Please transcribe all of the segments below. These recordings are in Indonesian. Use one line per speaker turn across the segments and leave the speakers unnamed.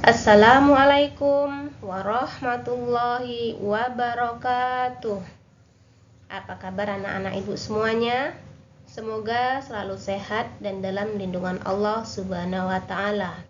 Assalamualaikum warahmatullahi wabarakatuh. Apa kabar anak-anak ibu semuanya? Semoga selalu sehat dan dalam lindungan Allah Subhanahu wa Ta'ala.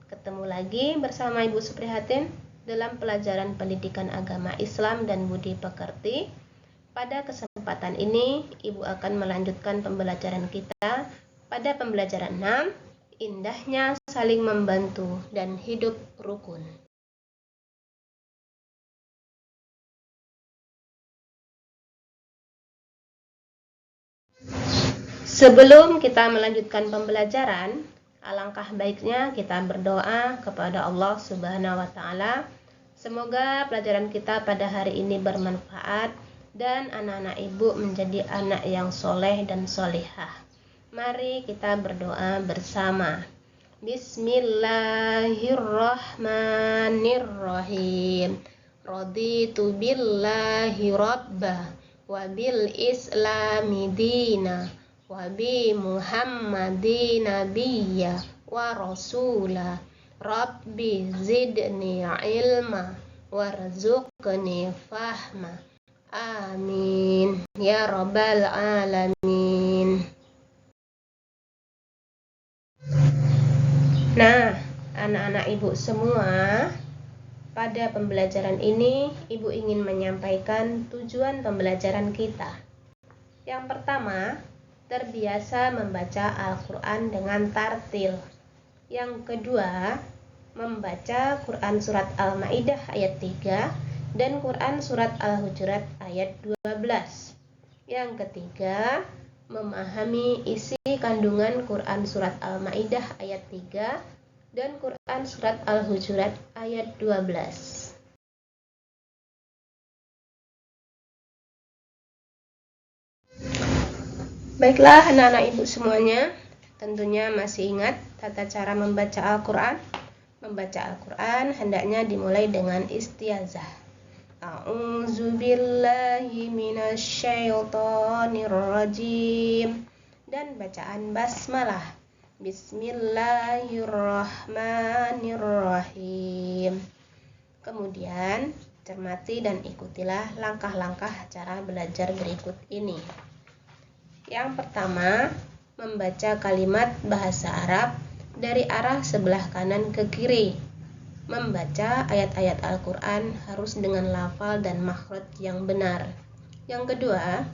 Ketemu lagi bersama Ibu Suprihatin dalam pelajaran pendidikan agama Islam dan budi pekerti. Pada kesempatan ini, Ibu akan melanjutkan pembelajaran kita pada pembelajaran 6. Indahnya saling membantu dan hidup rukun. Sebelum kita melanjutkan pembelajaran, alangkah baiknya kita berdoa kepada Allah Subhanahu wa Ta'ala. Semoga pelajaran kita pada hari ini bermanfaat dan anak-anak ibu menjadi anak yang soleh dan solihah. Mari kita berdoa bersama. Bismillahirrahmanirrahim. Raditu billahi rabbah wa bil islami dina wa bi muhammadin nabiyya wa rasula. Rabbi zidni ilma warzuqni fahma. Amin ya rabbal alamin. Nah, anak-anak ibu semua, pada pembelajaran ini ibu ingin menyampaikan tujuan pembelajaran kita. Yang pertama, terbiasa membaca Al-Quran dengan tartil. Yang kedua, membaca Quran Surat Al-Ma'idah ayat 3 dan Quran Surat Al-Hujurat ayat 12. Yang ketiga, memahami isi kandungan Quran Surat Al-Ma'idah ayat 3 dan Quran Surat Al-Hujurat ayat 12. Baiklah anak-anak ibu semuanya, tentunya masih ingat tata cara membaca Al-Quran? Membaca Al-Quran hendaknya dimulai dengan istiazah. A'udzubillahi minasyaitonirrajim, dan bacaan basmalah. Bismillahirrahmanirrahim. Kemudian cermati dan ikutilah langkah-langkah cara belajar berikut ini. Yang pertama, membaca kalimat bahasa Arab dari arah sebelah kanan ke kiri. Membaca ayat-ayat Al-Quran harus dengan lafal dan makhraj yang benar. Yang kedua,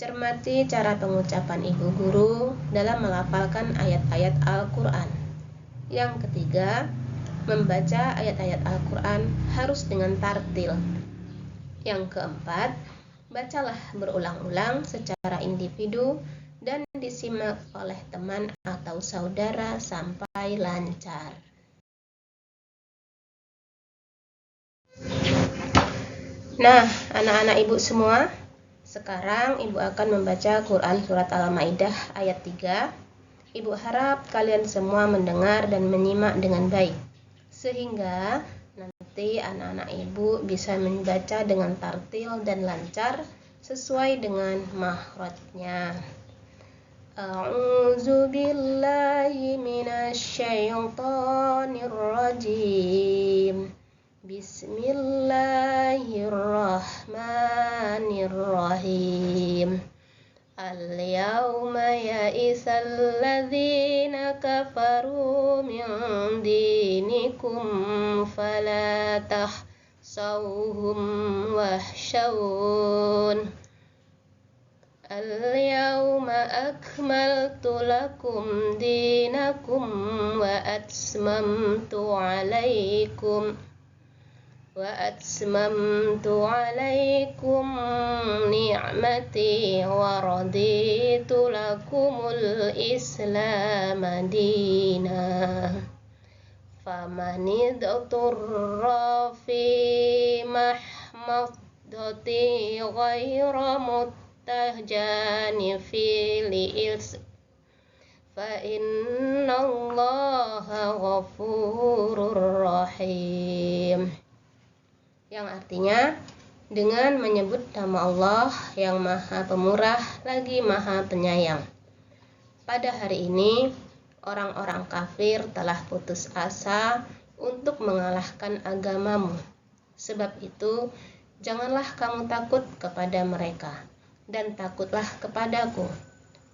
cermati cara pengucapan ibu guru dalam melafalkan ayat-ayat Al-Quran. Yang ketiga, membaca ayat-ayat Al-Quran harus dengan tartil. Yang keempat, bacalah berulang-ulang secara individu dan disimak oleh teman atau saudara sampai lancar. Nah, anak-anak ibu semua, sekarang ibu akan membaca Quran Surat Al-Ma'idah ayat 3. Ibu harap kalian semua mendengar dan menyimak dengan baik, sehingga nanti anak-anak ibu bisa membaca dengan tartil dan lancar sesuai dengan makhrajnya. A'udzu billahi minasyaitonirrajim. Bismillahirrahmanirrahim. Al-yawma ya'isal ladzina kafaru min dinikum fala tahsawhum wahsyawun. Al-yawma akmaltu lakum dinakum wa atmamtu alaikum ni'mati wa raditu lakumul Islam dina. Faman idturra fi mahmadati ghaira mutajani fil is fa innallaha ghafurur rahim. Yang artinya, dengan menyebut nama Allah yang Maha Pemurah lagi Maha Penyayang. Pada hari ini, orang-orang kafir telah putus asa untuk mengalahkan agamamu. Sebab itu, janganlah kamu takut kepada mereka, dan takutlah kepadaku.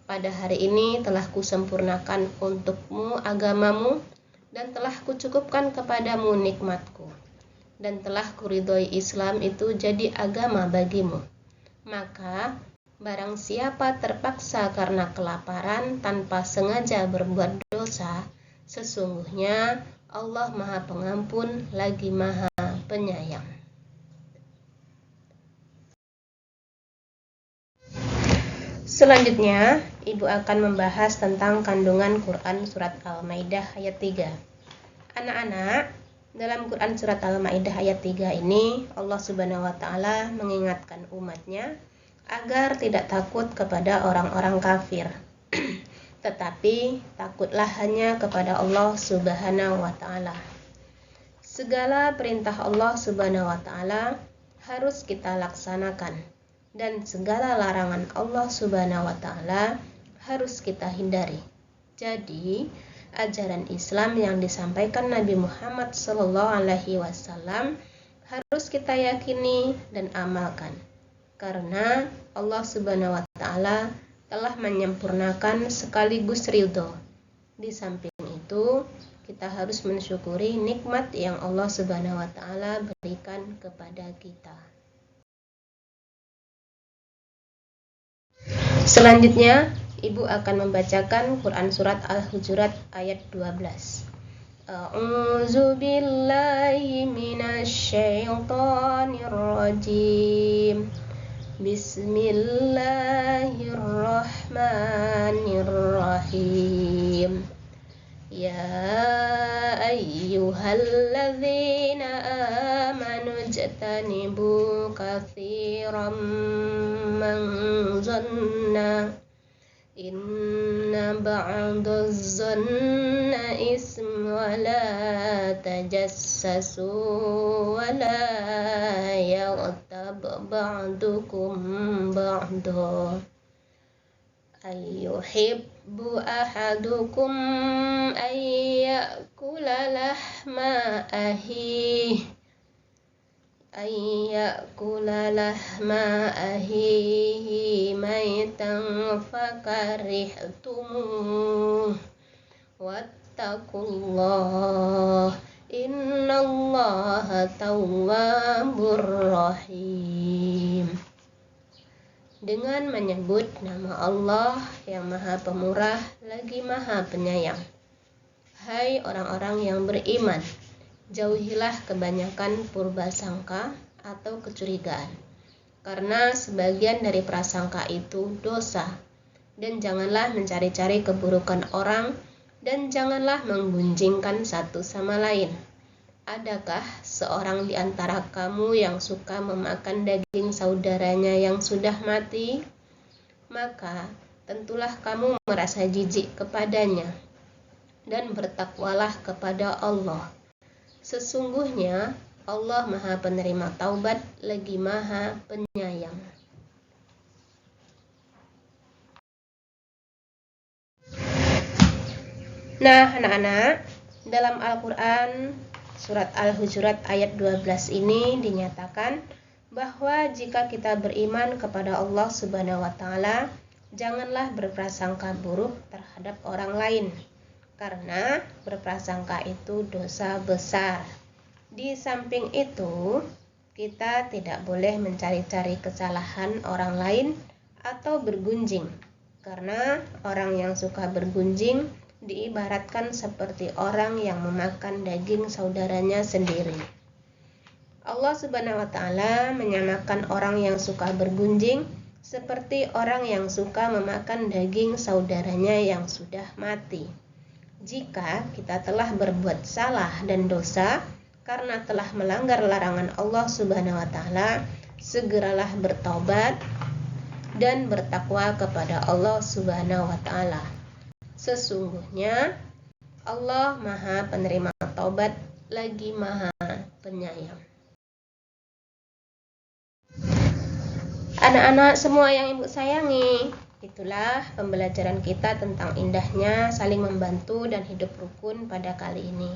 Pada hari ini telah kusempurnakan untukmu agamamu, dan telah kucukupkan kepadamu nikmatku, dan telah kuridhoi Islam itu jadi agama bagimu. Maka, barang siapa terpaksa karena kelaparan tanpa sengaja berbuat dosa, sesungguhnya Allah Maha Pengampun lagi Maha Penyayang. Selanjutnya, Ibu akan membahas tentang kandungan Quran Surat Al-Maidah ayat 3. Anak-anak, dalam Quran Surat Al-Maidah ayat 3 ini, Allah Subhanahu wa Ta'ala mengingatkan umatnya agar tidak takut kepada orang-orang kafir. Tetapi takutlah hanya kepada Allah Subhanahu wa Ta'ala. Segala perintah Allah Subhanahu wa Ta'ala harus kita laksanakan, dan segala larangan Allah Subhanahu wa Ta'ala harus kita hindari. Jadi, ajaran Islam yang disampaikan Nabi Muhammad SAW harus kita yakini dan amalkan, karena Allah Subhanahu wa Ta'ala telah menyempurnakan sekaligus ridho. Di samping itu, kita harus mensyukuri nikmat yang Allah Subhanahu wa Ta'ala berikan kepada kita. Selanjutnya, Ibu akan membacakan Quran Surat Al-Hujurat ayat 12. A'udzu billahi minasyaitonir rajim. Bismillahirrahmanirrahim. Ya ayyuhalladzina amanu ijtanibu katsiran man zanna inna ba'daz zanna ism wa la tajassasu wa la yaghtab ba'dukum ba'da ayyuhibbu ahadukum ayyakula lahma ahihi maitan fakarihtumuh wattaqullah innallaha tawwabur rahim. Dengan menyebut nama Allah yang Maha Pemurah lagi Maha Penyayang. Hai orang-orang yang beriman, jauhilah kebanyakan purbasangka atau kecurigaan, karena sebagian dari prasangka itu dosa. Dan janganlah mencari-cari keburukan orang, dan janganlah menggunjingkan satu sama lain. Adakah seorang di antara kamu yang suka memakan daging saudaranya yang sudah mati? Maka tentulah kamu merasa jijik kepadanya, dan bertakwalah kepada Allah. Sesungguhnya Allah Maha Penerima Taubat lagi Maha Penyayang. Nah, anak-anak, dalam Al-Quran Surat Al-Hujurat ayat 12 ini dinyatakan bahwa jika kita beriman kepada Allah Subhanahu wa Ta'ala, janganlah berprasangka buruk terhadap orang lain, karena berprasangka itu dosa besar. Di samping itu, kita tidak boleh mencari-cari kesalahan orang lain atau bergunjing, karena orang yang suka bergunjing diibaratkan seperti orang yang memakan daging saudaranya sendiri. Allah Subhanahu wa Ta'ala menyamakan orang yang suka bergunjing seperti orang yang suka memakan daging saudaranya yang sudah mati. Jika kita telah berbuat salah dan dosa karena telah melanggar larangan Allah Subhanahu wa Ta'ala, segeralah bertobat dan bertakwa kepada Allah Subhanahu wa Ta'ala. Sesungguhnya Allah Maha Penerima Taubat lagi Maha Penyayang. Anak-anak semua yang Ibu sayangi, itulah pembelajaran kita tentang indahnya saling membantu dan hidup rukun pada kali ini.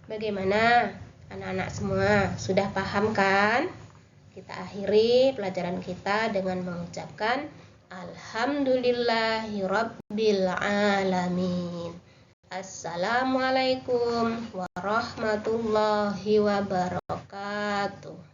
Bagaimana anak-anak semua? Sudah paham kan? Kita akhiri pelajaran kita dengan mengucapkan Alhamdulillahirabbil alamin. Assalamualaikum warahmatullahi wabarakatuh.